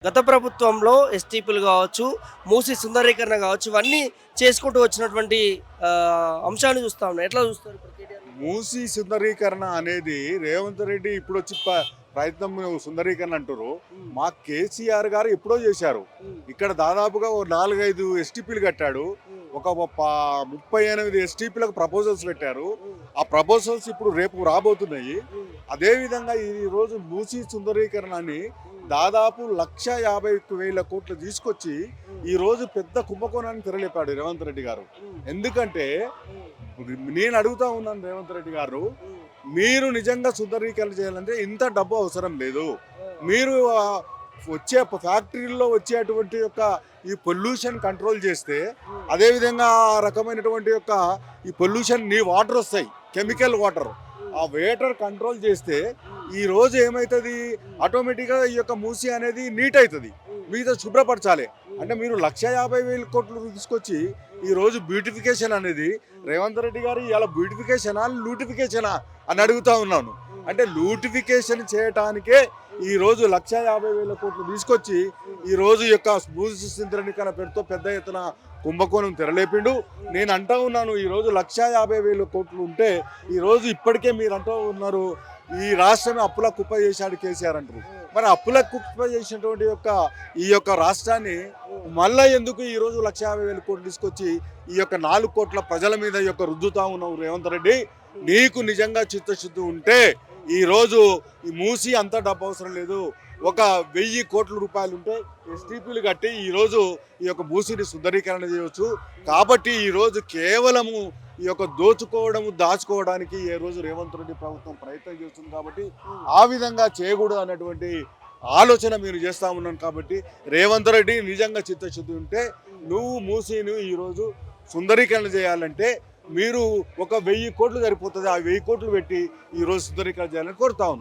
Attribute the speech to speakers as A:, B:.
A: గత ప్రభుత్వంలో ఎస్టీపీలు కావచ్చు, మూసీ సుందరీకరణ కావచ్చు, ఇవన్నీ చేసుకుంటూ వచ్చినటువంటి అంశాన్ని చూస్తా ఉన్నాం. ఎట్లా చూస్తారు ఇప్పుడు కేటీఆర్?
B: మూసీ సుందరీకరణ అనేది రేవంత్ రెడ్డి ఇప్పుడు వచ్చి ప్రయత్నం సుందరీకరణ అంటారు.
A: హ్మ్.
B: మా కేసీఆర్ గారు ఎప్పుడో చేశారు.
A: హ్మ్.
B: ఇక్కడ దాదాపుగా ఓ 4-5 ఎస్టీపీలు కట్టాడు.
A: హ్మ్.
B: ఒక 38 ఎస్టీపీలకు ప్రపోజల్స్ పెట్టారు.
A: హ్మ్.
B: ఆ ప్రపోజల్స్ ఇప్పుడు రేపు రాబోతున్నాయి.
A: హ్మ్.
B: అదేవిధంగా ఈ రోజు మూసీ సుందరీకరణ అని దాదాపు 1,50,000 కోట్లు తీసుకొచ్చి ఈ రోజు పెద్ద కుంభకోణాన్ని తెరలేపాడు రేవంత్ రెడ్డి గారు.
A: హ్మ్.
B: ఎందుకంటే నేను అడుగుతా ఉన్నాను రేవంత్ రెడ్డి గారు,
A: హ్మ్.
B: మీరు నిజంగా సుందరీకరణ చేయాలంటే ఇంత డబ్బు అవసరం లేదు.
A: హ్మ్.
B: మీరు వచ్చే ఫ్యాక్టరీల్లో వచ్చేటువంటి యొక్క ఈ పొల్యూషన్ కంట్రోల్ చేస్తే, అదేవిధంగా ఆ రకమైనటువంటి యొక్క ఈ పొల్యూషన్ నీ వాటర్ వస్తాయి, కెమికల్ వాటర్, ఆ వాటర్ కంట్రోల్ చేస్తే ఈ రోజు ఏమవుతుంది, ఆటోమేటిక్గా ఈ యొక్క మూసి అనేది నీట్ అవుతుంది. మీతో శుభ్రపరచాలి అంటే మీరు 1,50,000 కోట్లు తీసుకొచ్చి ఈ రోజు బ్యూటిఫికేషన్ అనేది రేవంత్ రెడ్డి గారు ఇలా బ్యూటిఫికేషనా లూటిఫికేషనా అని అడుగుతా ఉన్నాను. అంటే లూటిఫికేషన్ చేయటానికే ఈ రోజు 1,50,000 కోట్లు తీసుకొచ్చి ఈ రోజు యొక్క భూసి సింద్రణీకరణ పేరుతో పెద్ద ఎత్తున కుంభకోణం తెరలేపిండు. నేను అంటా ఉన్నాను, ఈ రోజు 1,50,000 కోట్లు ఉంటే ఈ రోజు ఇప్పటికే మీరు అంటూ ఉన్నారు ఈ రాష్ట్రమే అప్పుల కుప్ప చేశాడు కేసీఆర్ అంటారు. మరి అప్పుల కుప్ప చేసినటువంటి ఈ యొక్క రాష్ట్రాన్ని మళ్ళా ఎందుకు ఈ రోజు 1,50,000 కోట్లు తీసుకొచ్చి ఈ యొక్క 4 కోట్ల ప్రజల మీద ఈ యొక్క రుద్దుతా ఉన్నావు రేవంత్ రెడ్డి? నీకు నిజంగా చిత్తశుద్ధి ఉంటే ఈ రోజు ఈ మూసి అంత డబ్బు అవసరం లేదు. ఒక 1,000 కోట్ల రూపాయలు ఉంటే ఎస్టీపీలు కట్టి ఈ రోజు ఈ యొక్క మూసిని సుందరీకరణ చేయవచ్చు. కాబట్టి ఈ రోజు కేవలము ఈ యొక్క దోచుకోవడము దాచుకోవడానికి ఏ రోజు రేవంత్ రెడ్డి ప్రభుత్వం ప్రయత్నం చేస్తుంది. కాబట్టి ఆ విధంగా చేయకూడదు అన్నటువంటి ఆలోచన మీరు చేస్తా ఉన్నాను. కాబట్టి రేవంత్ రెడ్డి నిజంగా చిత్తశుద్ధి ఉంటే నువ్వు మూసీని ఈరోజు సుందరీకరణ చేయాలంటే మీరు ఒక 1,000 కోట్లు సరిపోతుంది. ఆ 1,000 కోట్లు పెట్టి ఈరోజు సుందరీకరణ చేయాలని కోరుతా ఉన్నాను.